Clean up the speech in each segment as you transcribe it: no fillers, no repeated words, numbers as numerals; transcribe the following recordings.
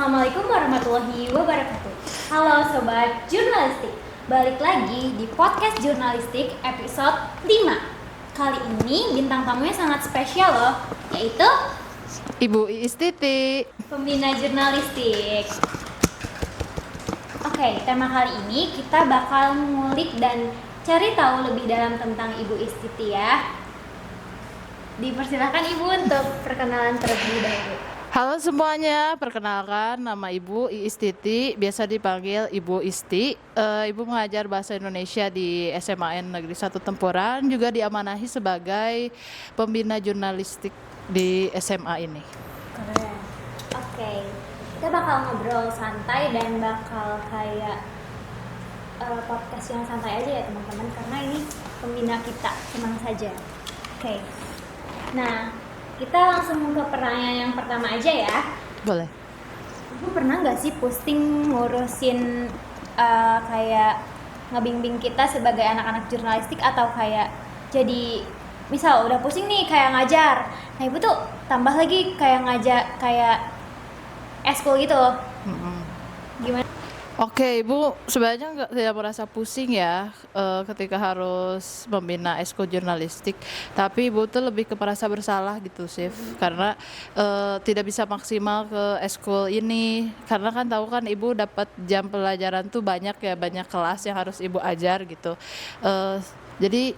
Assalamualaikum warahmatullahi wabarakatuh. Halo Sobat Jurnalistik, balik lagi di podcast Jurnalistik episode 5. Kali ini bintang tamunya sangat spesial loh, yaitu Ibu Iis Titi, pembina jurnalistik. Oke, tema kali ini kita bakal ngulik dan cari tahu lebih dalam tentang Ibu Iis Titi ya. Dipersilakan Ibu untuk perkenalan terlebih dahulu. halo semuanya, perkenalkan nama Ibu Iis Titi, biasa dipanggil Ibu Isti. Ibu mengajar bahasa Indonesia di SMAN Negeri 1 Tempuran, juga diamanahi sebagai pembina jurnalistik di SMA ini. Keren. Oke, kita bakal ngobrol santai dan bakal kayak podcast yang santai aja ya teman-teman, karena ini pembina kita, tenang saja. Oke. Nah, kita langsung ke pertanyaan yang pertama aja ya. Boleh. Ibu pernah nggak sih posting ngurusin kayak ngebimbing kita sebagai anak-anak jurnalistik, atau kayak jadi misal udah pusing nih kayak ngajar, nah ibu tuh tambah lagi kayak ngajar kayak eskul gitu loh. Gimana? Oke, Ibu sebenarnya tidak merasa pusing ya ketika harus membina eskul jurnalistik, tapi Ibu tuh lebih ke merasa bersalah gitu sih, karena tidak bisa maksimal ke eskul ini, karena kan tahu kan Ibu dapat jam pelajaran tuh banyak ya, banyak kelas yang harus Ibu ajar gitu. Jadi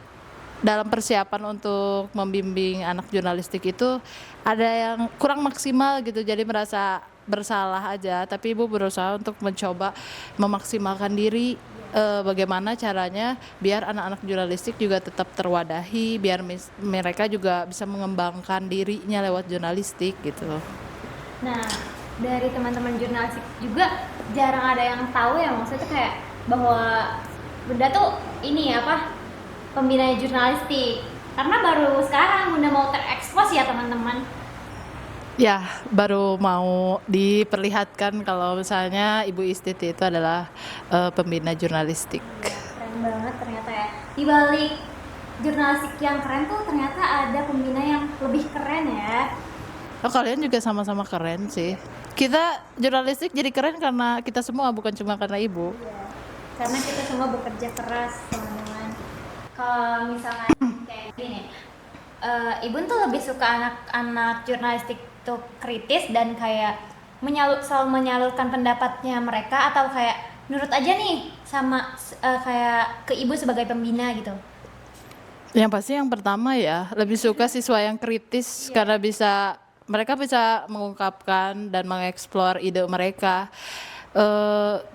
dalam persiapan untuk membimbing anak jurnalistik itu ada yang kurang maksimal gitu, jadi merasa bersalah aja, tapi Ibu berusaha untuk mencoba memaksimalkan diri, bagaimana caranya biar anak-anak jurnalistik juga tetap terwadahi, biar mereka juga bisa mengembangkan dirinya lewat jurnalistik gitu. Nah, dari teman-teman jurnalistik juga jarang ada yang tahu ya, maksudnya kayak bahwa Bunda tuh ini apa, pembina jurnalistik, karena baru sekarang Bunda mau terekspos ya teman-teman. Ya, baru mau diperlihatkan kalau misalnya Ibu Istiti itu adalah pembina jurnalistik. Keren banget ternyata ya. Di balik jurnalistik yang keren tuh ternyata ada pembina yang lebih keren ya. Oh, kalian juga sama-sama keren sih. Kita jurnalistik jadi keren karena kita semua, bukan cuma karena Ibu. Iya. Karena kita semua bekerja keras teman-teman. Kalau misalkan kayak gini, Ibu tuh lebih suka anak-anak jurnalistik tuh kritis dan kayak selalu menyalurkan pendapatnya mereka, atau kayak nurut aja nih sama kayak ke Ibu sebagai pembina gitu? Yang pasti yang pertama ya, lebih suka siswa yang kritis karena mereka bisa mengungkapkan dan mengeksplor ide mereka.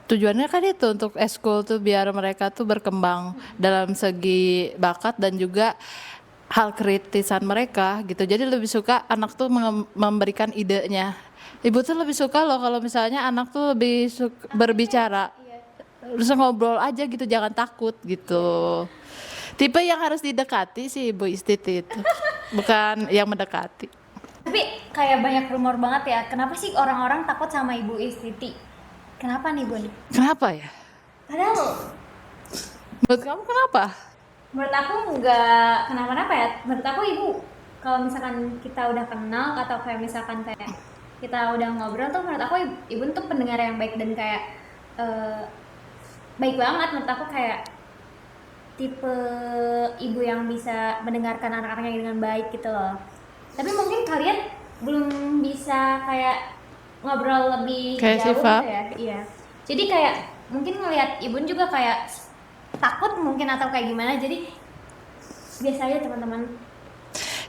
Tujuannya kan itu untuk eskul tuh biar mereka tuh berkembang dalam segi bakat dan juga hal kritisan mereka gitu. Jadi lebih suka anak tuh memberikan idenya. Ibu tuh lebih suka loh kalau misalnya anak tuh lebih berbicara. Bisa ngobrol aja gitu, jangan takut gitu. Tipe yang harus didekati sih Ibu Istiti itu, bukan yang mendekati. Tapi kayak banyak rumor banget ya, kenapa sih orang-orang takut sama Ibu Istiti? Kenapa nih Bun? Kenapa ya? Padahal Menurut kamu kenapa? menurut aku nggak kenapa-napa ya. Menurut aku Ibu, kalau misalkan kita udah kenal atau kayak misalkan kayak kita udah ngobrol tuh, menurut aku Ibu tuh pendengar yang baik dan kayak baik banget. Menurut aku kayak tipe ibu yang bisa mendengarkan anak-anaknya dengan baik gitu loh. Tapi mungkin kalian belum bisa kayak ngobrol lebih Kayak jauh sifat. gitu ya. Iya. Jadi kayak mungkin ngelihat Ibu juga kayak takut mungkin atau kayak gimana. Jadi biasa aja teman-teman.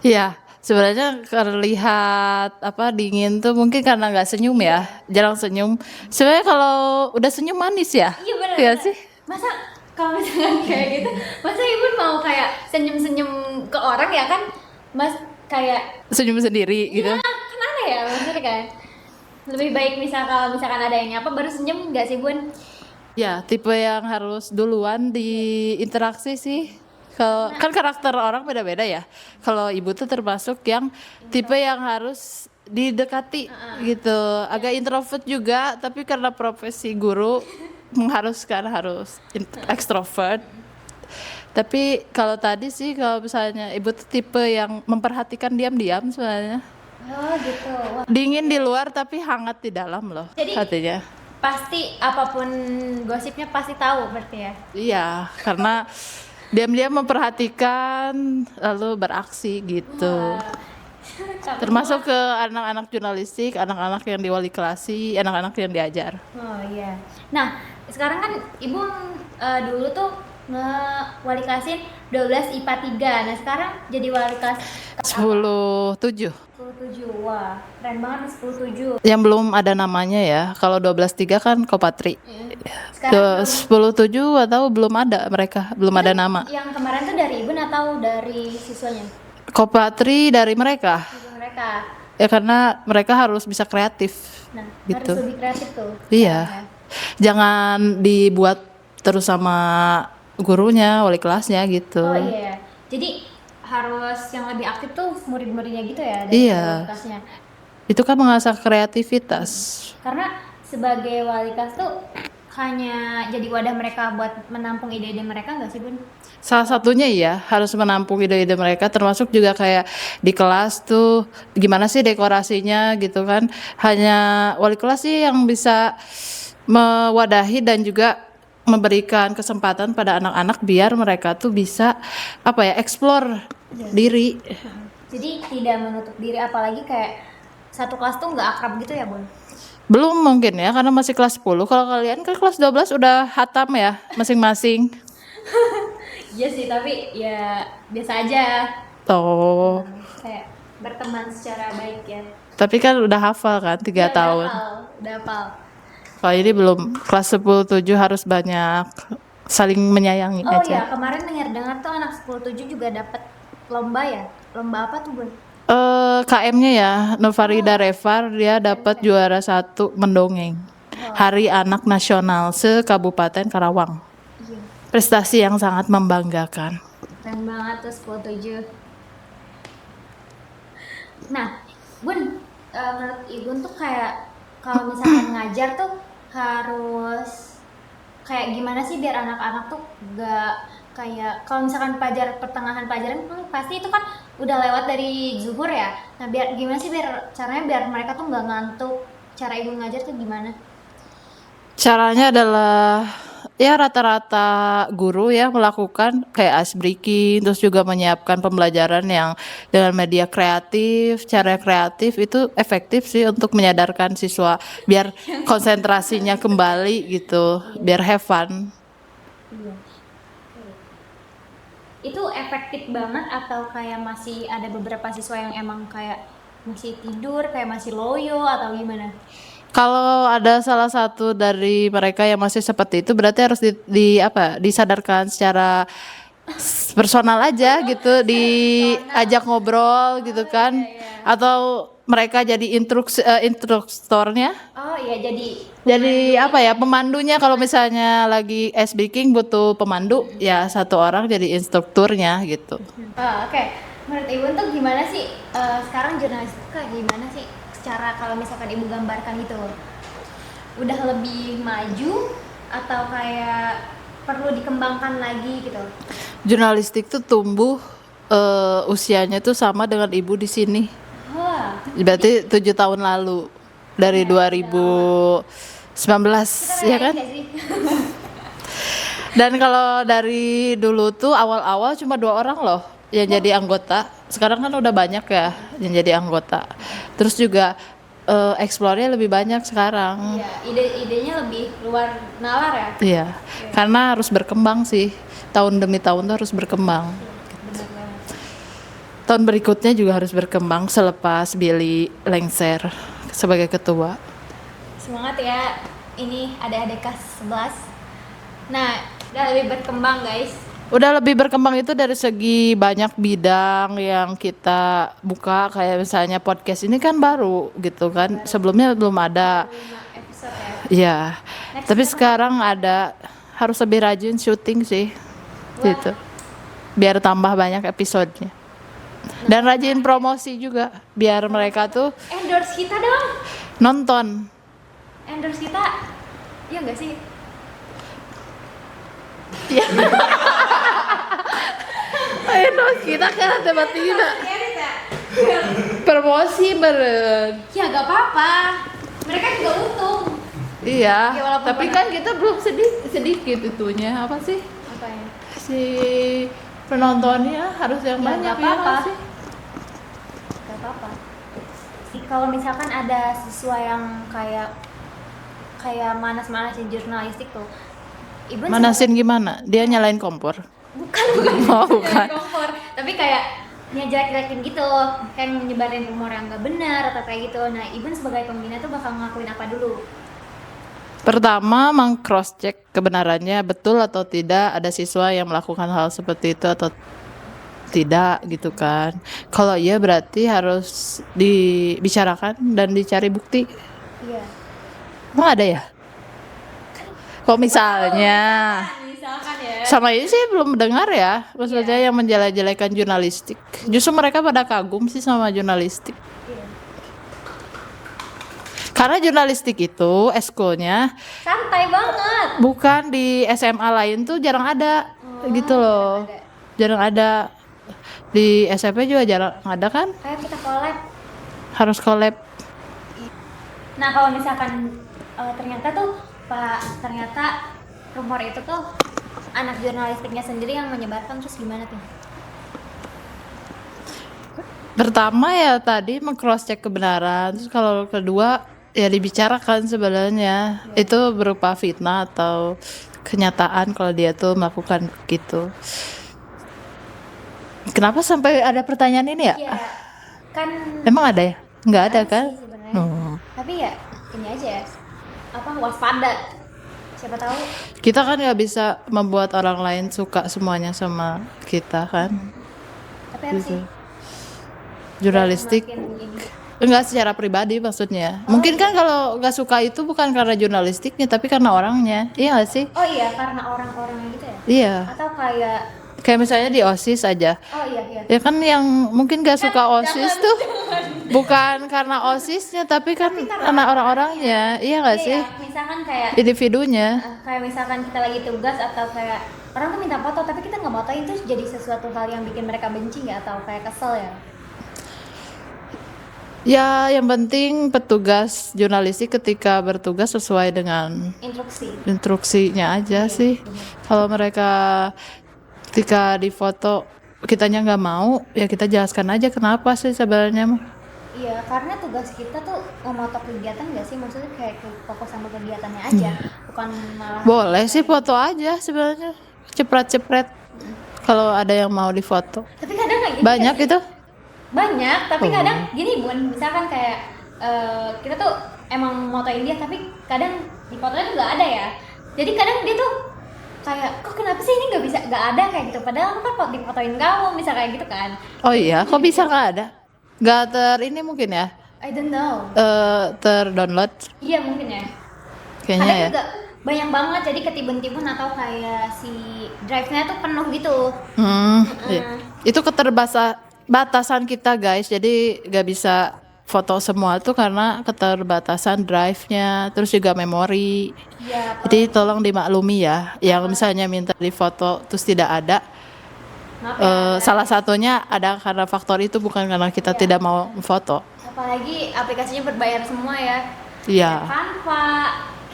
Iya, sebenarnya terlihat dingin tuh mungkin karena nggak senyum ya, jarang senyum. Sebenarnya kalau udah senyum manis ya, Iya benar. iya sih. Masa kalau misalkan kayak gitu, masa Ibu mau kayak senyum-senyum ke orang ya kan? Mas kayak Senyum sendiri gitu. ya kan aneh ya maksudnya kan. Lebih baik kalau misalkan ada yang nyapa baru senyum, nggak sih Bun? Ya, tipe yang harus duluan diinteraksi sih. Kalau kan karakter orang beda-beda ya. Kalau Ibu tuh termasuk yang tipe yang harus didekati gitu. Agak introvert juga, tapi karena profesi guru mengharuskan harus ekstrovert. Tapi kalau tadi sih, kalau misalnya Ibu tuh tipe yang memperhatikan diam-diam sebenarnya. Oh gitu. Wah. Dingin di luar tapi hangat di dalam loh. Jadi Katanya. pasti apapun gosipnya pasti tahu berarti ya. Iya, karena diam-diam memperhatikan lalu beraksi gitu. Wah. Tapi Termasuk ke anak-anak jurnalistik, anak-anak yang diwali-kelasi, anak-anak yang diajar. oh iya. Nah, sekarang kan Ibu dulu tuh wali kelasin 12 IPA 3. Nah, sekarang jadi wali kelas 10-7. 10-7. Wah, keren banget 10-7. Yang belum ada namanya ya. Kalau 12-3 kan Kopatri. Sekarang 10-7 atau belum ada mereka, belum ada nama. yang kemarin tuh dari Ibu atau dari siswanya? Kopatri dari mereka. Siswa mereka. Ya karena mereka harus bisa kreatif. Nah, Gitu. harus lebih kreatif tuh. Iya. Jangan dibuat terus sama gurunya, wali kelasnya gitu. Oh iya. Jadi harus yang lebih aktif tuh murid-muridnya gitu ya dari Iya. wali kelasnya. Itu kan mengasah kreativitas. Karena sebagai wali kelas tuh hanya jadi wadah mereka buat menampung ide-ide mereka nggak sih Bun? Salah satunya ya harus menampung ide-ide mereka, termasuk juga kayak di kelas tuh gimana sih dekorasinya gitu kan. Hanya wali kelas sih yang bisa mewadahi dan juga memberikan kesempatan pada anak-anak biar mereka tuh bisa apa ya, explore diri. Jadi tidak menutup diri, apalagi kayak satu kelas tuh nggak akrab gitu ya Bun? Belum mungkin ya karena masih kelas 10. Kalau kalian kan kelas 12 udah hatam ya masing-masing. Iya sih, tapi ya biasa aja. Tuh. Kayak berteman secara baik ya. Tapi kan udah hafal kan 3 Udah tahun. hafal, udah hafal. Kalau ini belum, kelas 10-7 harus banyak saling menyayangi Oh aja. ya, kemarin dengar tuh anak 10-7 juga dapat lomba ya. Lomba apa tuh Bun? KM-nya ya, Novarida Revar dia dapat juara 1 mendongeng. Hari Anak Nasional se-Kabupaten Karawang. Iya. Prestasi yang sangat membanggakan. Keren banget tuh 10-7. Nah, Bun, menurut Igun tuh kayak kalau misalkan ngajar tuh harus kayak gimana sih biar anak-anak tuh gak kayak kalau misalkan pertengahan pelajaran tuh pasti itu kan udah lewat dari zuhur ya. Nah, biar gimana sih biar caranya biar mereka tuh nggak ngantuk. Cara Igun ngajar tuh gimana? Caranya adalah ya rata-rata guru ya melakukan kayak ice breaking, terus juga menyiapkan pembelajaran yang dengan media kreatif, cara kreatif itu efektif sih untuk menyadarkan siswa biar konsentrasinya kembali gitu, biar have fun. Iya. Itu efektif banget atau kayak masih ada beberapa siswa yang emang kayak masih tidur, kayak masih loyo atau gimana? Kalau ada salah satu dari mereka yang masih seperti itu berarti harus disadarkan secara personal aja gitu, diajak ngobrol gitu kan, atau mereka jadi instrukturnya. Oh iya, Jadi pemandunya kalau misalnya lagi ice breaking butuh pemandu ya satu orang jadi instrukturnya gitu. Oke. Menurut Ibu tuh gimana sih sekarang jurnalistik kayak gimana sih secara kalau misalkan Ibu gambarkan gitu? Udah lebih maju atau kayak perlu dikembangkan lagi gitu? Jurnalistik tuh tumbuh usianya tuh sama dengan ibu di sini. Wah, Berarti 7 tahun lalu dari 2019 ya kan? nggak sih? Dan kalau dari dulu tuh awal-awal cuma 2 orang loh yang jadi anggota. Sekarang kan udah banyak ya yang jadi anggota. Terus juga explore-nya lebih banyak sekarang. Iya, ide-idenya lebih luar nalar ya. Iya. Karena harus berkembang sih. Tahun demi tahun tuh harus berkembang. Benar banget. Tahun berikutnya juga harus berkembang selepas Billy lengser sebagai ketua. Semangat ya. Ini ada adik kelas 11. Nah, udah lebih berkembang guys. Udah lebih berkembang itu dari segi banyak bidang yang kita buka, kayak misalnya podcast ini kan baru gitu kan. Sebelumnya belum ada. 5 episode ya. Iya. Next Tapi apa? sekarang ada, harus lebih rajin syuting sih. Gitu. Biar tambah banyak episodenya. Dan rajin promosi juga biar mereka tuh Endorse kita dong. nonton. Endorse kita. Iya enggak sih? Ayo kita kan tiba-tiba. Iya, Promosi beren. Ya gak apa-apa. Mereka juga untung. Iya, Ya, walaupun tapi kan kita belum sedikit itunya apa sih? Apa ya? Si penontonnya harus yang Ya, banyak nggak ya apa-apa. nggak sih? Gak apa-apa. Kalau misalkan ada siswa yang kayak manas-manasin jurnalistik tuh, Ibu Manasin gimana? Dia nyalain kompor. bukan Oh, bukan. kompor, tapi kayak jelek-jelekin gitu, kayak nyebarin rumor yang nggak benar atau kayak gitu. Nah, Ibu sebagai pembina tuh bakal ngelakuin apa dulu? Pertama, meng-cross check kebenarannya betul atau tidak ada siswa yang melakukan hal seperti itu atau tidak gitu kan. Kalau iya berarti harus dibicarakan dan dicari bukti. Iya. Emang ada ya? Kok misalnya Misalkan ya. sama ini sih belum mendengar ya, maksudnya yang menjelek-jelekan jurnalistik. Justru mereka pada kagum sih sama jurnalistik. Iya. Karena jurnalistik itu eskulnya Santai banget. bukan di SMA lain tuh jarang ada gitu loh. Jarang ada. Di SMP juga jarang ada kan? Ayo kita collab. Harus collab. Nah, kalau misalkan ternyata rumor itu tuh anak jurnalistiknya sendiri yang menyebarkan, terus gimana tuh? Pertama ya tadi meng-cross check kebenaran. Terus kalau kedua ya dibicarakan sebenarnya itu berupa fitnah atau kenyataan kalau dia tuh melakukan gitu. Kenapa sampai ada pertanyaan ini ya? Iya, kan Emang ada ya? Nggak ada kan? sih sebenarnya. Hmm. Tapi ya ini aja ya, waspada. Siapa tahu. Kita kan nggak bisa membuat orang lain suka semuanya sama kita kan? Tapi apa Gitu. sih? Jurnalistik Semakin ini. enggak secara pribadi maksudnya. Mungkin kan kalau nggak suka itu bukan karena jurnalistiknya tapi karena orangnya. Iya nggak sih? Oh iya, karena orang-orangnya gitu ya? Iya. Atau kayak Kayak misalnya di OSIS aja. oh iya. Ya kan yang mungkin gak suka OSIS tuh bukan karena OSISnya tapi kan karena orang-orangnya. Iya nggak sih? Iya, misalkan kayak Individunya. kayak misalkan kita lagi tugas atau kayak orang tuh minta foto tapi kita nggak fotoin, terus jadi sesuatu hal yang bikin mereka benci nggak atau kayak kesel ya. Ya, yang penting petugas jurnalistik ketika bertugas sesuai dengan instruksinya aja sih. Kalau mereka ketika difoto kitanya nggak mau, ya kita jelaskan aja kenapa sih sebenarnya mah. Iya, karena tugas kita tuh memotong kegiatan nggak sih, maksudnya kayak fokus sama kegiatannya aja, bukan malah. Boleh sih foto aja sebenarnya, cepret-cepret kalau ada yang mau difoto. Tapi kadang kayak gini Banyak nggak sih? itu. Banyak, tapi kadang gini Bun, misalkan kayak kita tuh emang motoin dia tapi kadang di fotonya tuh nggak ada ya. Jadi kadang dia tuh kayak kok kenapa sih ini nggak ada kayak gitu, padahal aku kan difotoin kamu misal kayak gitu kan. Oh iya, kok bisa nggak ada? Nggak ini mungkin ya? I don't know. Terdownload Iya mungkin ya. kayaknya Kadang ya. juga banyak banget, jadi ketimbun-timbun atau kayak si drive-nya tuh penuh gitu. Iya. Itu batasan kita guys, jadi nggak bisa foto semua tuh karena keterbatasan drive-nya, terus juga memori. Iya. Jadi tolong dimaklumi ya, yang misalnya minta difoto terus tidak ada. Maaf ya, Salah satunya ada karena faktor itu, bukan karena kita tidak mau foto. apalagi aplikasinya berbayar semua ya. Iya. Canva,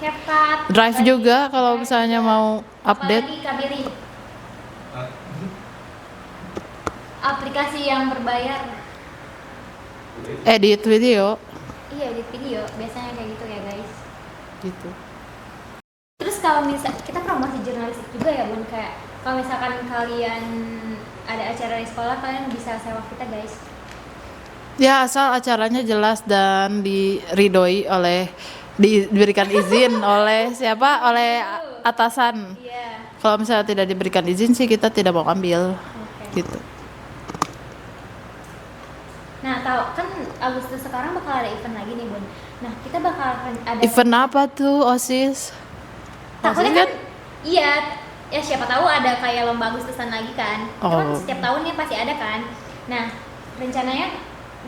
CapCut, Drive apalagi juga kalau Drive misalnya juga. mau update. Apalagi Kabiri. Aplikasi yang berbayar. Edit video Iya, di video biasanya kayak gitu ya guys. gitu. Terus kalau misal kita promosi jurnalistik juga ya Bun, kayak kalau misalkan kalian ada acara di sekolah, kalian bisa sewa kita guys. Ya asal acaranya jelas dan diberikan izin oleh siapa? Oleh atasan. Iya. Kalau misalnya tidak diberikan izin sih kita tidak mau ambil. Oke. Gitu. Nah, tahu kan Agustus sekarang bakal ada event lagi nih Bun. Nah, kita bakal ada Event apa tuh OSIS? takutnya OSIS kan iya, ya siapa tahu ada kayak lomba Agustusan lagi kan. Itu kan Oh. setiap tahunnya pasti ada kan. Nah, rencananya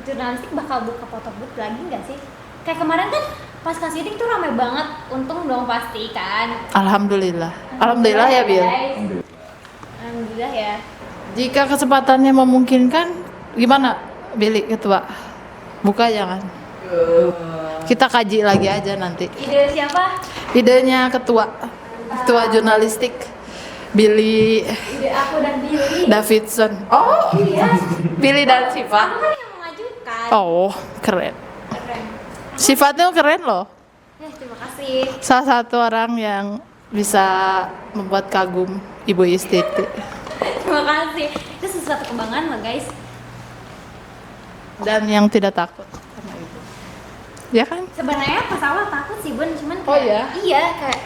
jurnalistik bakal buka foto booth lagi nggak sih? Kayak kemarin kan pas Kasidik tuh ramai banget, untung dong pasti kan. Alhamdulillah. Alhamdulillah ya Bil. guys. Alhamdulillah ya. Jika kesempatannya memungkinkan, gimana? Billy ketua. Buka jangan. Kita kaji lagi aja nanti. Ide siapa? Idenya ketua jurnalistik Billy Ide aku dan Billy. Davidson. Oh, Iya. Billy dan Siva. Aku kan yang mengajukan. Oh, keren. Keren. Sifatnya keren loh. Terima kasih. Salah satu orang yang bisa membuat kagum Ibu Istiti. Terima kasih. Itu sesuatu kebanggaan loh guys. Dan yang tidak takut sama ibu. Ya kan? Sebenarnya pas awal takut sih Bun, cuman kayak Oh, iya? Iya, kayak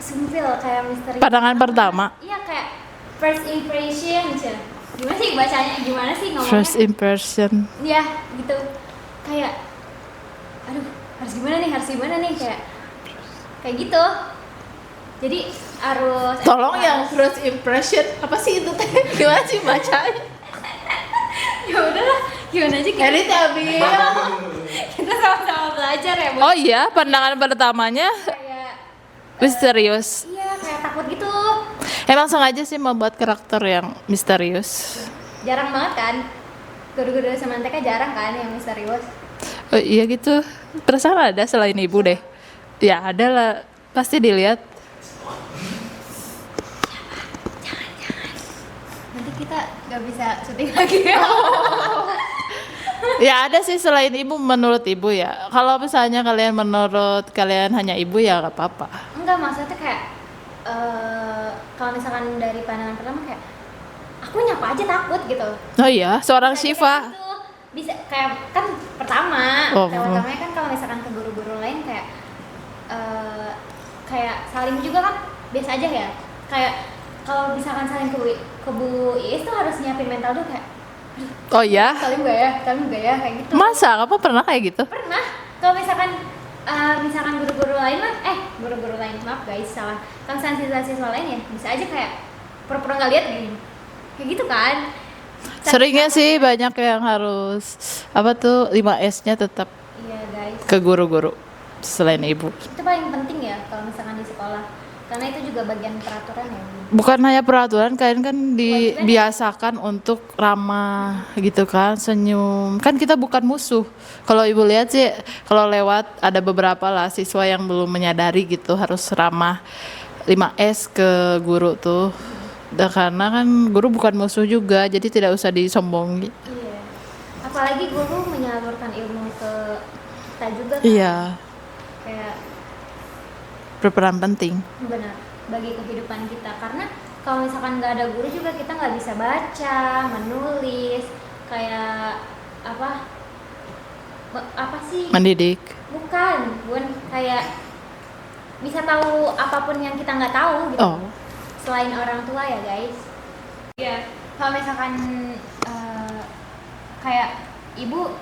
sumpil, kayak misteri. Pandangan pertama. Iya, kayak first impression aja. Gimana sih bacanya? Gimana sih ngomongnya? First impression. Iya, gitu. Kayak aduh, harus gimana nih kayak gitu. Jadi harus Tolong yang first impression apa sih itu teh? Gimana sih bacanya? ya udahlah, gimana aja kita, Edit ambil. kita sama-sama belajar ya, Bun. Oh iya, pandangan pertamanya Kayak misterius. iya, kayak takut gitu. Emang sengaja sih membuat karakter yang misterius. Jarang banget kan? Guru-guru semantika jarang kan yang misterius. Oh iya gitu. Perasaan ada selain ibu deh. Ya ada lah. Pasti dilihat. Nanti kita gak bisa syuting lagi. Ya ada sih selain ibu menurut ibu ya. Kalau misalnya menurut kalian hanya ibu ya nggak apa-apa. Enggak, maksudnya kayak kalau misalkan dari pandangan pertama kayak aku nyapa aja takut gitu. Oh iya, seorang Bisa aja Syifa. kayak gitu. Bisa kayak kan pertamanya kan kalau misalkan ke guru-guru lain kayak kayak saling juga kan biasa aja ya. Kayak kalau misalkan saling ke Bu Iis tuh harus nyiapin mental tuh kayak Oh iya. saling gak ya kayak gitu. Masa kamu pernah kayak gitu? Pernah. Kalau misalkan guru-guru lain mah guru-guru lain, maaf guys, salah. Kalau misalkan siswa-siswa lain ya bisa aja kayak pura-pura nggak lihat gini. Kayak gitu kan. Seringnya sih banyak yang harus apa tuh 5S-nya tetap Iya guys. ke guru-guru selain ibu. Itu paling penting ya kalau misalkan di sekolah. Karena itu juga bagian peraturan ya. Bukan hanya peraturan, kalian kan dibiasakan untuk ramah gitu kan, senyum. Kan kita bukan musuh. Kalau ibu lihat sih, kalau lewat ada beberapa lah siswa yang belum menyadari gitu harus ramah 5S ke guru tuh. Dan karena kan guru bukan musuh juga, jadi tidak usah disombongi. Iya. Apalagi guru menyalurkan ilmu ke kita juga kan. Iya, Kayak berperan penting. benar bagi kehidupan kita, karena kalau misalkan nggak ada guru juga kita nggak bisa baca, menulis, kayak apa sih, Mendidik. bukan kayak bisa tahu apapun yang kita nggak tahu gitu. Oh. Selain orang tua ya guys. Ya kalau misalkan kayak ibu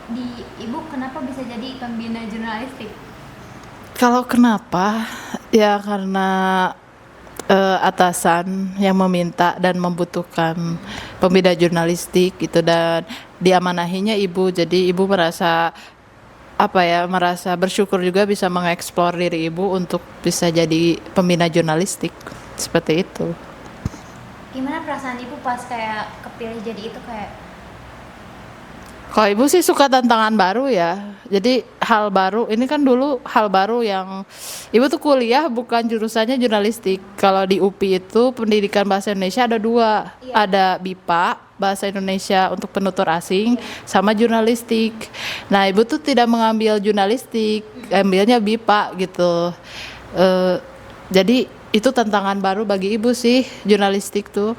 kenapa bisa jadi pembina jurnalistik? Kalau kenapa? Ya karena atasan yang meminta dan membutuhkan pembina jurnalistik gitu, dan diamanahinya ibu. Jadi ibu merasa merasa bersyukur juga bisa mengeksplor diri ibu untuk bisa jadi pembina jurnalistik seperti itu. Gimana perasaan ibu pas kayak kepilih jadi itu kayak? Kalau ibu sih suka tantangan baru ya. Jadi hal baru, ini kan dulu hal baru yang ibu tuh kuliah bukan jurusannya jurnalistik. Kalau di UPI itu pendidikan bahasa Indonesia ada 2. Iya. Ada BIPA, bahasa Indonesia untuk penutur asing, sama jurnalistik. Nah ibu tuh tidak mengambil jurnalistik, ambilnya BIPA gitu. Jadi itu tantangan baru bagi ibu sih, jurnalistik tuh.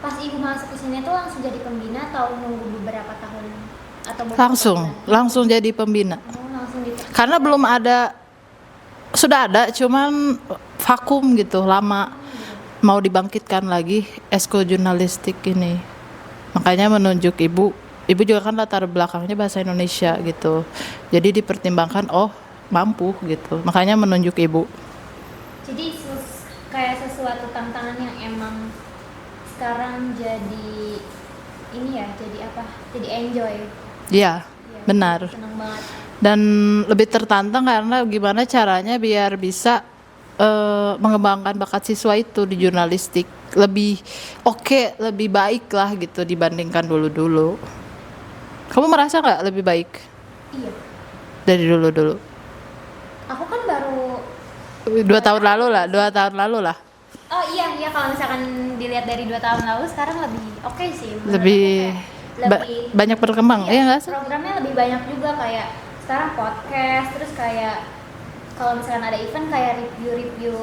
Pas ibu masuk ke sini tuh langsung jadi pembina atau nunggu beberapa tahun atau beberapa bulan? Langsung jadi pembina. Langsung gitu. Karena belum ada, sudah ada cuman vakum gitu lama, mau dibangkitkan lagi eskul jurnalistik ini. Makanya menunjuk ibu juga kan latar belakangnya bahasa Indonesia gitu, jadi dipertimbangkan mampu gitu, makanya menunjuk ibu. Jadi kayak sesuatu tantangan yang emang sekarang jadi ini ya, jadi enjoy. Iya, benar. Seneng banget. Dan lebih tertantang karena gimana caranya biar bisa mengembangkan bakat siswa itu di jurnalistik lebih lebih baik lah gitu dibandingkan dulu. Kamu merasa nggak lebih baik Iya, dari dulu-dulu? aku kan baru 2 tahun lalu lah, 2 tahun lalu lah. oh iya iya kalau misalkan dilihat dari 2 tahun lalu sekarang lebih oke sih menurut aku Lebih kayak lebih banyak berkembang, iya, iya nggak sih? programnya lebih banyak juga kayak sekarang podcast terus kayak kalau misalkan ada event kayak review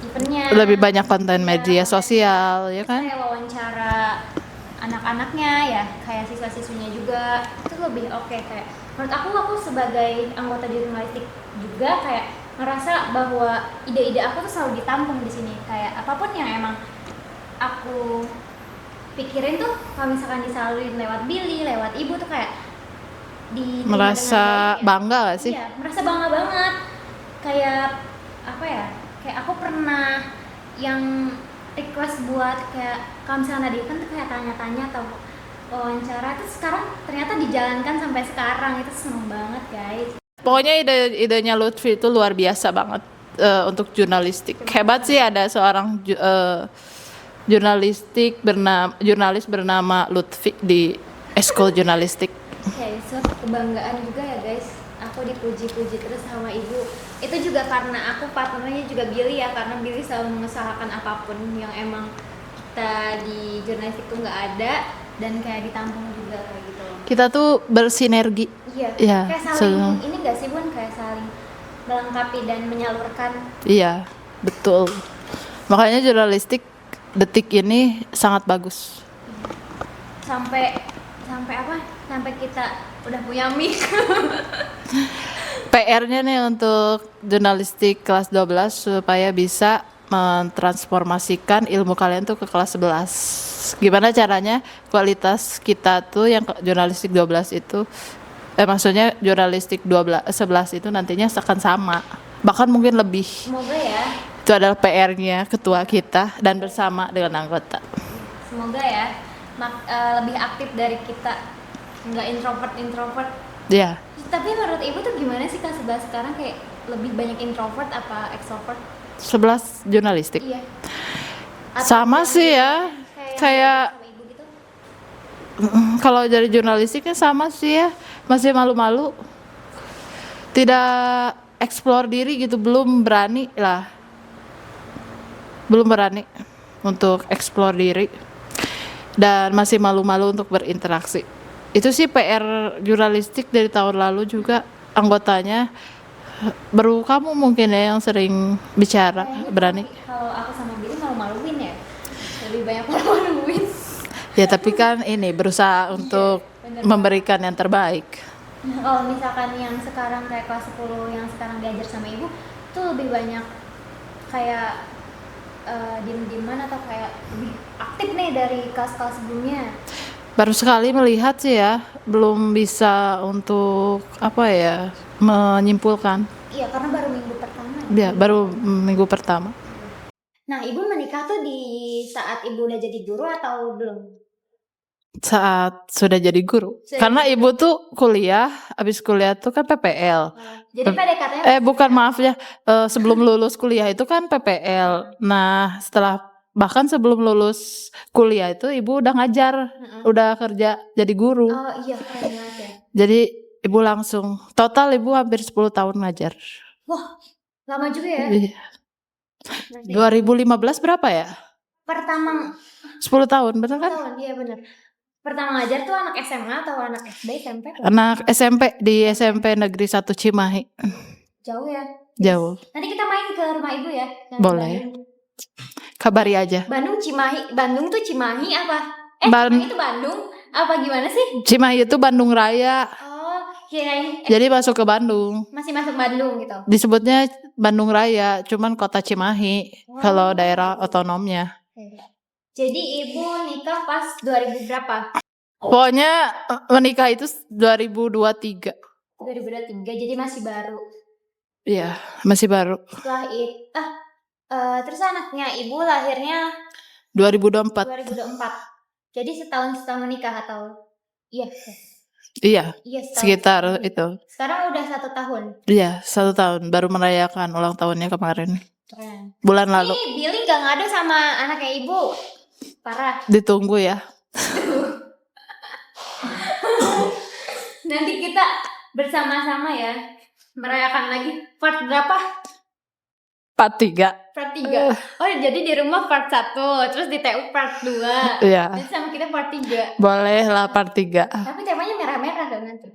eventnya Lebih banyak konten iya, media konten. sosial, ya Terus kan? kayak wawancara anak-anaknya ya kayak siswa-siswinya juga itu lebih oke kayak menurut aku sebagai anggota jurnalistik juga kayak ngerasa bahwa ide-ide aku tuh selalu ditampung di sini kayak apapun yang emang aku pikirin tuh kalau misalkan disalurin lewat Billy, lewat ibu tuh kayak di Merasa bangga gak sih? Iya, merasa bangga banget. Kayak apa ya? Kayak aku pernah yang request buat kayak kalau misalnya ada event tuh kayak tanya-tanya atau wawancara itu sekarang ternyata dijalankan sampai sekarang itu seneng banget guys. Pokoknya idenya Lutfi itu luar biasa banget untuk jurnalistik. Hebat sih ada seorang jurnalis bernama Lutfi di Eskul Jurnalistik. Kayak suatu kebanggaan juga ya guys. Aku dipuji-puji terus sama ibu. Itu juga karena aku partnernya juga Billy ya, karena Billy selalu mengusahakan apapun yang emang kita di jurnalistik tuh nggak ada dan kayak ditampung juga kayak gitu loh. Kita tuh bersinergi. Iya. Ya, Kayak saling ini nggak sih Bun, kayak saling melengkapi dan menyalurkan. iya, betul. Makanya jurnalistik detik ini sangat bagus. Sampai sampai apa? Sampai kita udah punya mic. PR-nya nih untuk jurnalistik kelas 12 supaya bisa mentransformasikan ilmu kalian tuh ke kelas 11. Gimana caranya kualitas kita tuh yang jurnalistik 12 itu maksudnya jurnalistik 11 itu nantinya akan sama. Bahkan mungkin lebih. Semoga ya. Itu adalah PR-nya ketua kita dan bersama dengan anggota. Semoga ya lebih aktif dari kita, nggak introvert. Ya. Tapi menurut ibu tuh gimana sih kelas 11 sekarang kayak lebih banyak introvert apa extrovert? 11 jurnalistik. Iya. Atau Sama yang sih ya. Kayak sama ibu gitu? kalau dari jurnalistiknya sama sih ya. Masih malu-malu. Tidak explore diri gitu, belum berani lah. Belum berani untuk explore diri. Dan masih malu-malu untuk berinteraksi. Itu sih PR jurnalistik dari tahun lalu juga anggotanya. Baru kamu mungkin ya yang sering bicara, berani. Kalau aku sama Billy malu-maluin ya. Lebih banyak malu-maluin. Ya tapi kan ini berusaha untuk bener. memberikan yang terbaik. Nah, kalau misalkan yang sekarang kayak kelas 10 yang sekarang diajar sama ibu tuh lebih banyak kayak diem-dieman atau kayak lebih aktif nih dari kelas-kelas sebelumnya. Baru sekali melihat sih ya, belum bisa untuk apa ya menyimpulkan. Iya, karena baru minggu pertama. Ya, baru minggu pertama. Nah, ibu menikah tuh di saat ibu udah jadi guru atau belum? Saat sudah jadi guru. Karena ibu tuh kuliah, habis kuliah tuh kan PPL. Jadi PDKT-nya Bukan maaf ya, sebelum lulus kuliah itu kan PPL. Nah, bahkan sebelum lulus kuliah itu ibu udah ngajar, udah kerja jadi guru. Oh iya, keren banget ya. Jadi ibu langsung, total ibu hampir 10 tahun ngajar. Wah, lama juga ya. Iya. 2015 berapa ya? Pertama 10 tahun, bener kan? tahun, iya bener. Pertama ngajar tuh anak SMA atau anak SD, SMP? Anak SMP di SMP Negeri 1 Cimahi. Jauh ya? Jauh. Nanti kita main ke rumah ibu ya. Boleh. Bandung. Kabari aja. Bandung Cimahi, Bandung tuh Cimahi apa? Cimahi itu Bandung? Apa gimana sih? Cimahi itu Bandung Raya. Oh, kirain Jadi masuk ke Bandung. masih masuk Bandung gitu. Disebutnya Bandung Raya, cuman kota Cimahi kalau daerah otonomnya. Jadi ibu nikah pas 2000 berapa? Pokoknya menikah itu 2023. 2023, jadi masih baru. Iya, masih baru. Setelah itu, terus anaknya ibu lahirnya 2024. 2024. Jadi setahun menikah atau? Iya. Iya, Iya, setahun. sekitar itu. Sekarang udah 1 tahun. Iya, 1 tahun. Baru merayakan ulang tahunnya kemarin. Keren. Bulan lalu. Nih, Billy gak ngadu sama anaknya ibu. Parah. Ditunggu ya. Nanti kita bersama-sama ya merayakan lagi part berapa? Part 3. Part 3. Oh, jadi di rumah part 1, terus di TU part 2. Iya. Jadi sama kita part 3. Boleh lah part 3. Tapi temanya merah-merah kan nanti.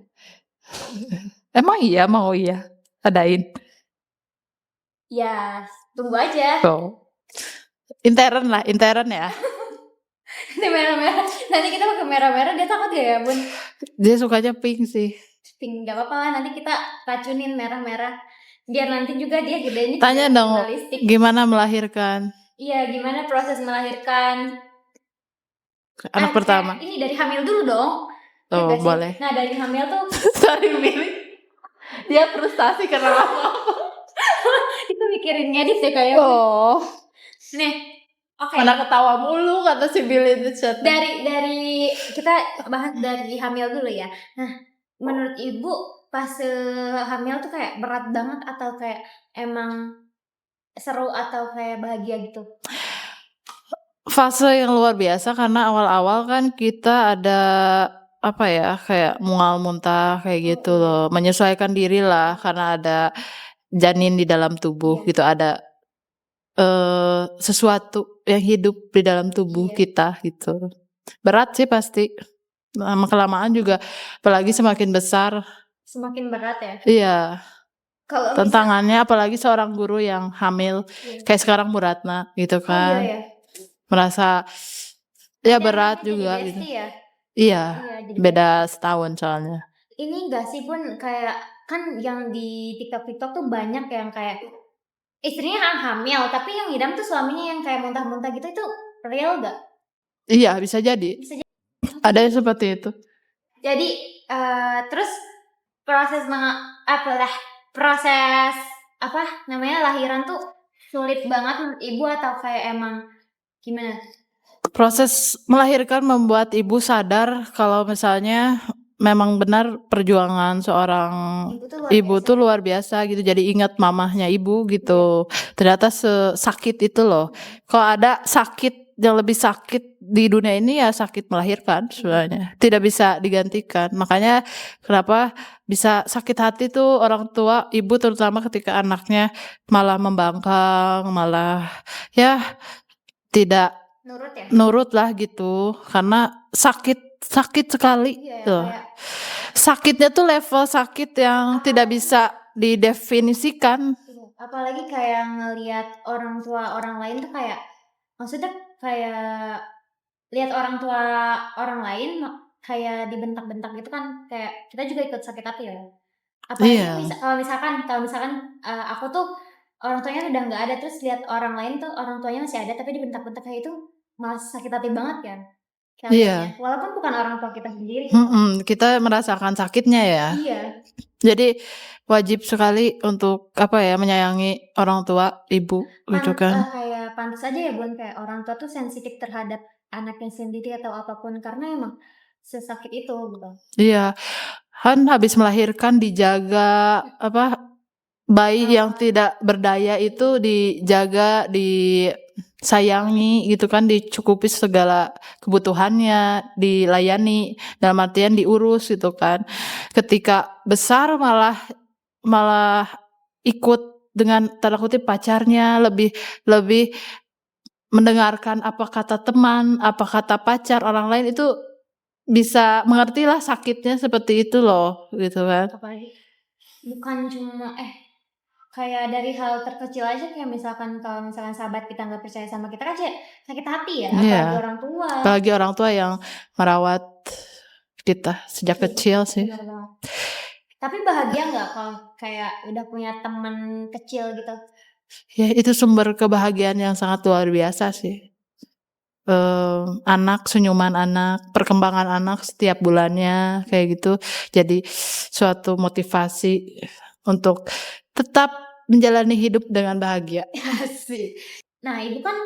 Emang iya mau iya adain. Ya, tunggu aja. So, intern ya. Nanti merah-merah. Nanti kita pakai merah-merah, dia takut gak ya, Bun? Dia sukanya pink sih. Pink, gak apa-apa lah. Nanti kita racunin merah-merah. Biar nanti juga dia gedenya Tanya juga dong, jurnalistik. gimana melahirkan Iya, gimana proses melahirkan anak pertama? Ini dari hamil dulu dong. Ya Oh, gak sih? boleh. Nah, dari hamil tuh Sorry Billy. Dia frustasi karena itu mikirin ngedit ya kayak. Oh, Nih, oke. mana ketawa mulu kata si Billy di chat. Dari kita bahas dari hamil dulu ya. Nah, menurut ibu pas hamil tuh kayak berat banget atau kayak emang seru atau kayak bahagia gitu? Fase yang luar biasa karena awal-awal kan kita ada apa ya kayak mual muntah kayak gitu loh, menyesuaikan diri lah karena ada janin di dalam tubuh gitu, ada sesuatu yang hidup di dalam tubuh kita gitu. Berat sih pasti. Lama kelamaan juga apalagi semakin besar. Semakin berat ya? Iya. Kalau Tantangannya apalagi seorang guru yang hamil kayak sekarang Bu Ratna gitu kan. iya ya. Merasa ya berat juga jadi gitu. bestie ya? Iya, jadi beda setahun soalnya. Ini enggak sih Bun, kayak kan yang di TikTok tuh banyak yang kayak istrinya hamil tapi yang ngidam tuh suaminya yang kayak muntah-muntah gitu, itu real gak? Iya, bisa jadi. Ada yang seperti itu. Jadi terus proses lahiran tuh sulit banget menurut ibu atau kayak emang gimana? Proses melahirkan membuat ibu sadar kalau misalnya memang benar perjuangan seorang ibu tuh luar biasa gitu. Jadi ingat mamahnya ibu gitu. Ternyata sakit itu loh. Kalau ada sakit yang lebih sakit di dunia ini ya sakit melahirkan sebenarnya. Tidak bisa digantikan. Makanya kenapa bisa sakit hati tuh orang tua, ibu terutama ketika anaknya malah membangkang, malah ya tidak nurut lah gitu karena sakit sekali tuh. Sakitnya tuh level sakit yang tidak bisa didefinisikan. Apalagi kayak ngelihat orang tua orang lain tuh kayak maksudnya kayak lihat orang tua orang lain kayak dibentak-bentak gitu kan, kayak kita juga ikut sakit hati ya. Apalagi kalau misalkan aku tuh orang tuanya udah nggak ada, terus lihat orang lain tuh orang tuanya masih ada tapi dibentak-bentak kayak itu malah sakit hati banget kan. Iya. Walaupun bukan orang tua kita sendiri. Kita merasakan sakitnya ya. Iya. Jadi wajib sekali untuk menyayangi orang tua ibu gitu kan. Kayak pantas aja ya Bun, kayak orang tua tuh sensitif terhadap anaknya sendiri atau apapun karena emang sesakit itu gitu. Iya. Kan habis melahirkan dijaga bayi yang tidak berdaya itu dijaga, disayangi gitu kan, dicukupi segala kebutuhannya, dilayani, dalam artian diurus gitu kan. Ketika besar malah ikut dengan tanda kutip pacarnya, lebih mendengarkan apa kata teman, apa kata pacar orang lain, itu bisa mengertilah sakitnya seperti itu loh gitu kan. Bukan cuma kayak dari hal terkecil aja, kayak misalkan kalau misalkan sahabat kita nggak percaya sama kita kan sakit hati ya. Apalagi orang tua. Apalagi orang tua yang merawat kita sejak kecil sih. Tapi bahagia nggak kalau kayak udah punya teman kecil gitu? Ya itu sumber kebahagiaan yang sangat luar biasa sih. Anak, senyuman anak, perkembangan anak setiap bulannya kayak gitu. Jadi suatu motivasi untuk tetap menjalani hidup dengan bahagia. Nah, ibu kan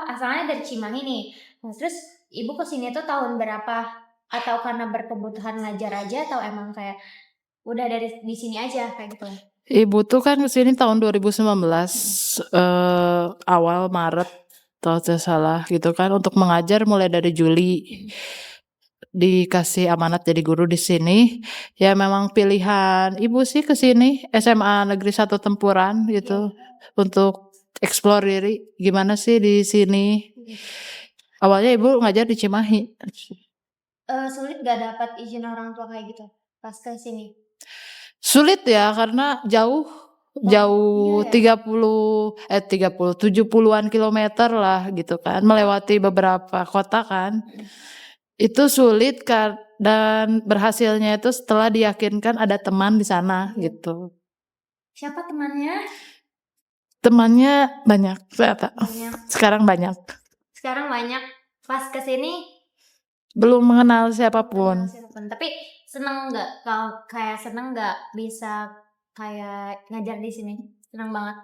asalnya dari Cimahi nih. Nah, terus ibu kesini tuh tahun berapa? Atau karena berkebutuhan ngajar aja atau emang kayak udah dari di sini aja kayak gitu? Ibu tuh kan kesini tahun 2019 awal Maret kalau tidak salah gitu kan, untuk mengajar mulai dari Juli. dikasih amanat jadi guru di sini, ya memang pilihan ibu sih ke sini SMA Negeri 1 Tempuran gitu untuk explore diri gimana sih di sini. Awalnya ibu ngajar di Cimahi. Sulit gak dapat izin orang tua kayak gitu pas ke sini? Sulit ya karena jauh Iya ya. 70-an kilometer lah gitu kan, melewati beberapa kota kan. Itu sulit dan berhasilnya itu setelah diyakinkan ada teman di sana gitu. Siapa temannya? Temannya banyak ternyata. Banyak. Sekarang banyak. Sekarang banyak. Pas ke sini Belum mengenal siapapun. tapi seneng nggak kalau kayak seneng nggak bisa kayak ngajar di sini? Seneng banget.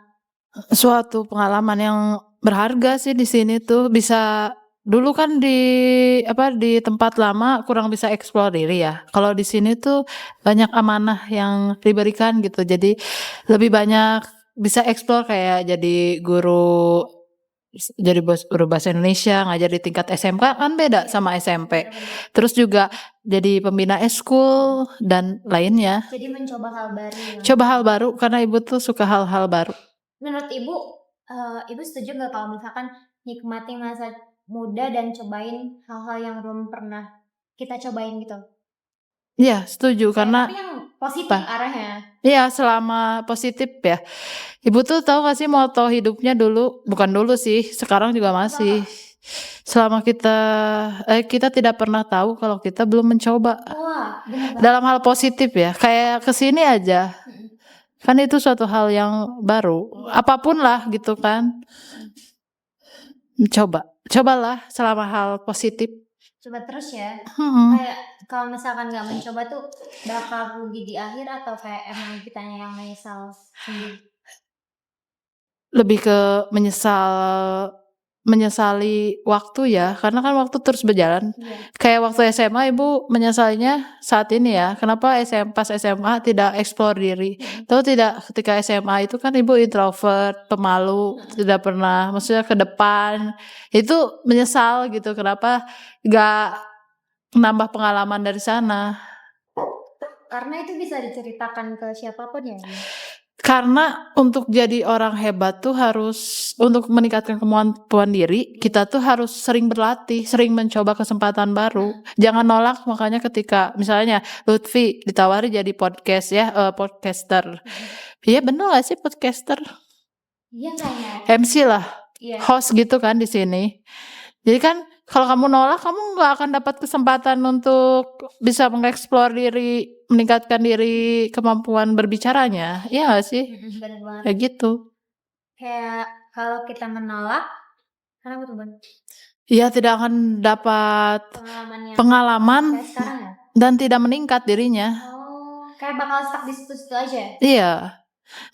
Suatu pengalaman yang berharga sih di sini tuh bisa dulu kan di tempat lama kurang bisa eksplor diri ya. Kalau di sini tuh banyak amanah yang diberikan gitu. Jadi lebih banyak bisa eksplor kayak jadi guru guru bahasa Indonesia, ngajar di tingkat SMK kan beda sama SMP. Terus juga jadi pembina eskul dan lainnya. Jadi mencoba hal baru. Coba hal baru karena ibu tuh suka hal-hal baru. Menurut ibu, ibu setuju nggak kalau misalkan nikmati masa muda dan cobain hal-hal yang belum pernah kita cobain gitu? Iya, setuju karena Tapi yang positif arahnya. iya, selama positif ya. Ibu tuh tahu gak sih moto hidupnya dulu, bukan dulu sih, sekarang juga masih. Selama kita tidak pernah tahu kalau kita belum mencoba. Wah, benar banget. Dalam hal positif ya, kayak kesini aja. Kan itu suatu hal yang baru. Apapun lah gitu kan. Cobalah selama hal positif. Coba terus ya. Kayak kalau misalkan nggak mencoba tuh bakal rugi di akhir atau kayak emang kitanya yang menyesal sendiri? Lebih ke menyesali waktu ya, karena kan waktu terus berjalan. Kayak waktu SMA ibu menyesalinya saat ini ya, kenapa pas SMA tidak eksplor diri. Tahu tidak, ketika SMA itu kan ibu introvert, pemalu, tidak pernah maksudnya ke depan. Itu menyesal gitu, kenapa gak nambah pengalaman dari sana. Karena itu bisa diceritakan ke siapapun ya. Karena untuk jadi orang hebat tuh untuk meningkatkan kemampuan diri, kita tuh harus sering berlatih, sering mencoba kesempatan baru. Jangan nolak, makanya ketika misalnya Lutfi ditawari jadi podcaster. Iya bener gak sih podcaster? Iya kayaknya. MC lah, host gitu kan di sini. Jadi kan kalau kamu nolak, kamu gak akan dapat kesempatan untuk bisa mengeksplor diri, meningkatkan diri, kemampuan berbicaranya. Iya gak sih? Bener banget. Kayak gitu. Kayak kalau kita menolak, kenapa tuh Bang? Iya, tidak akan dapat pengalaman sekarang ya? Dan tidak meningkat dirinya. Kayak bakal stuck di situ-situ aja. Iya.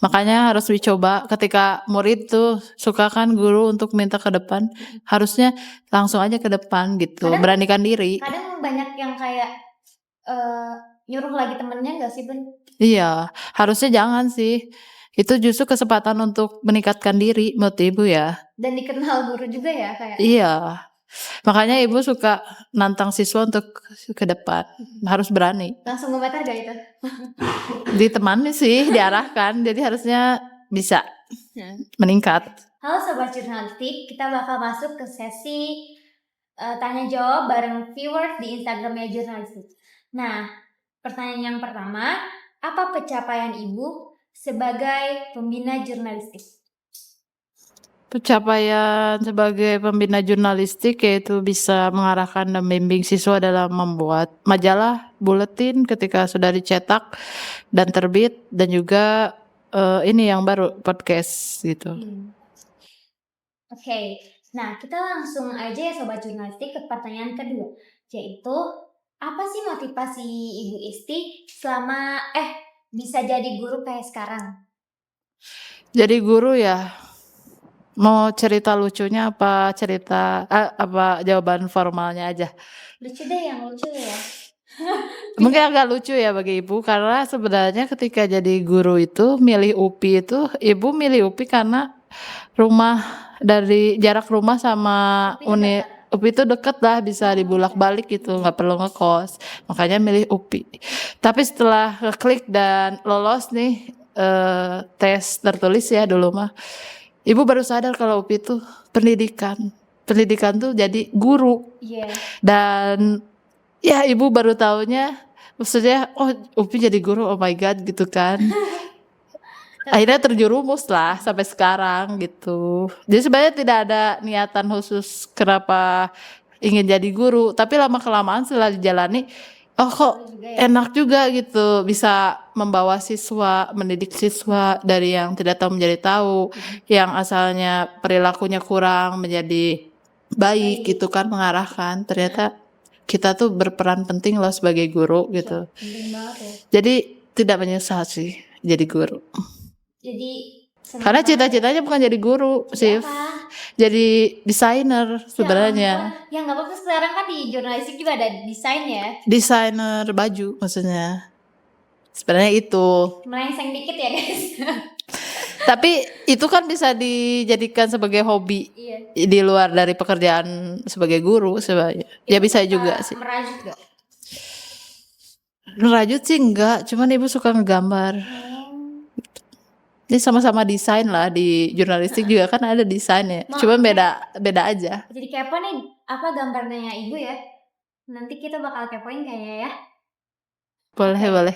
Makanya harus dicoba. Ketika murid tuh suka kan guru untuk minta ke depan, harusnya langsung aja ke depan gitu, beranikan diri. Kadang banyak yang kayak nyuruh lagi temennya gak sih Bun? Iya, harusnya jangan sih. Itu justru kesempatan untuk meningkatkan diri menurut ibu ya. Dan dikenal guru juga ya kayak. Iya. Makanya ibu suka nantang siswa untuk ke depan, harus berani. Langsung ngemeter gak itu? Ditemani sih, diarahkan, jadi harusnya bisa meningkat. Halo Sobat Jurnalistik, kita bakal masuk ke sesi tanya jawab bareng viewers di Instagramnya Jurnalistik. Nah, pertanyaan yang pertama, apa pencapaian ibu sebagai pembina jurnalistik? Pencapaian sebagai pembina jurnalistik yaitu bisa mengarahkan dan membimbing siswa dalam membuat majalah, buletin ketika sudah dicetak dan terbit, dan juga ini yang baru podcast gitu. Oke, nah kita langsung aja ya Sobat Jurnalistik ke pertanyaan kedua, yaitu apa sih motivasi Ibu Isti selama bisa jadi guru kayak sekarang? Jadi guru ya. Mau cerita lucunya apa apa jawaban formalnya aja? Lucu deh, yang lucu ya. Mungkin agak lucu ya bagi ibu, karena sebenarnya ketika jadi guru itu milih UPI itu, ibu milih UPI karena dari jarak rumah sama UPI itu deket lah, bisa dibulak-balik gitu, nggak perlu ngekos. Makanya milih UPI. Tapi setelah ngeklik dan lolos nih tes tertulis ya dulu mah, ibu baru sadar kalau UPI itu pendidikan. Pendidikan tuh jadi guru. Iya. Dan ya ibu baru taunya, maksudnya oh UPI jadi guru, oh my god gitu kan. Akhirnya terjerumus lah sampai sekarang gitu. Jadi sebenarnya tidak ada niatan khusus kenapa ingin jadi guru, tapi lama kelamaan setelah dijalani, oh kok Juga ya. enak juga gitu, bisa membawa siswa, mendidik siswa dari yang tidak tahu menjadi tahu, yang asalnya perilakunya kurang menjadi baik gitu kan, mengarahkan. Ternyata kita tuh berperan penting loh sebagai guru gitu. Penting banget ya. Jadi tidak menyesal sih jadi guru. Jadi Karena cita-citanya bukan jadi guru, Sif. Jadi desainer sebenarnya. Ya nggak apa-apa, sekarang kan di jurnalistik juga ada desain ya. Desainer baju maksudnya. Sebenarnya itu. Melenceng dikit ya guys. Tapi itu kan bisa dijadikan sebagai hobi Iya. di luar dari pekerjaan sebagai guru sebenarnya. Ya bisa juga sih. Merajut gak? Ngerajut sih enggak, cuman ibu suka ngegambar. Ini sama-sama desain lah, di jurnalistik juga kan ada desainnya. Cuma beda aja. Jadi kepo nih apa gambarnya ibu ya. Nanti kita bakal kepoin kayaknya ya. Boleh.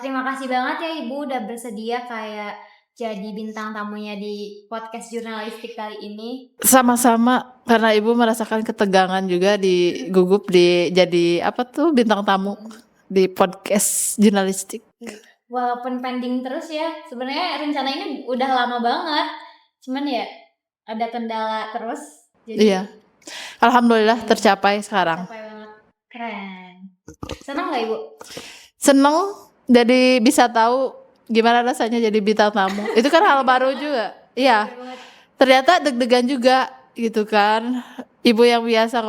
Terima kasih banget ya ibu udah bersedia kayak jadi bintang tamunya di podcast jurnalistik kali ini. Sama-sama, karena ibu merasakan ketegangan juga di gugup di jadi apa tuh bintang tamu di podcast jurnalistik. Walaupun pending terus ya, sebenarnya rencana ini udah lama banget, cuman ya ada kendala terus. Jadi Iya, alhamdulillah tercapai sekarang. Capek banget, keren. Senang nggak ibu? Seneng, jadi bisa tahu gimana rasanya jadi bintang tamu. Itu kan hal baru juga. Iya, ternyata deg-degan juga gitu kan. Ibu yang biasa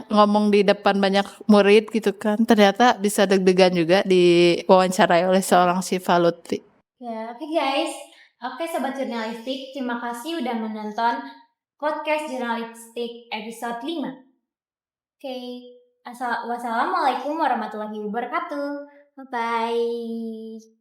ngomong di depan banyak murid gitu kan, ternyata bisa deg-degan juga diwawancarai oleh seorang Syifa Lutfi. Ya, oke guys. Oke sobat jurnalistik, terima kasih udah menonton podcast jurnalistik episode 5. Oke, wassalamualaikum warahmatullahi wabarakatuh. Bye bye.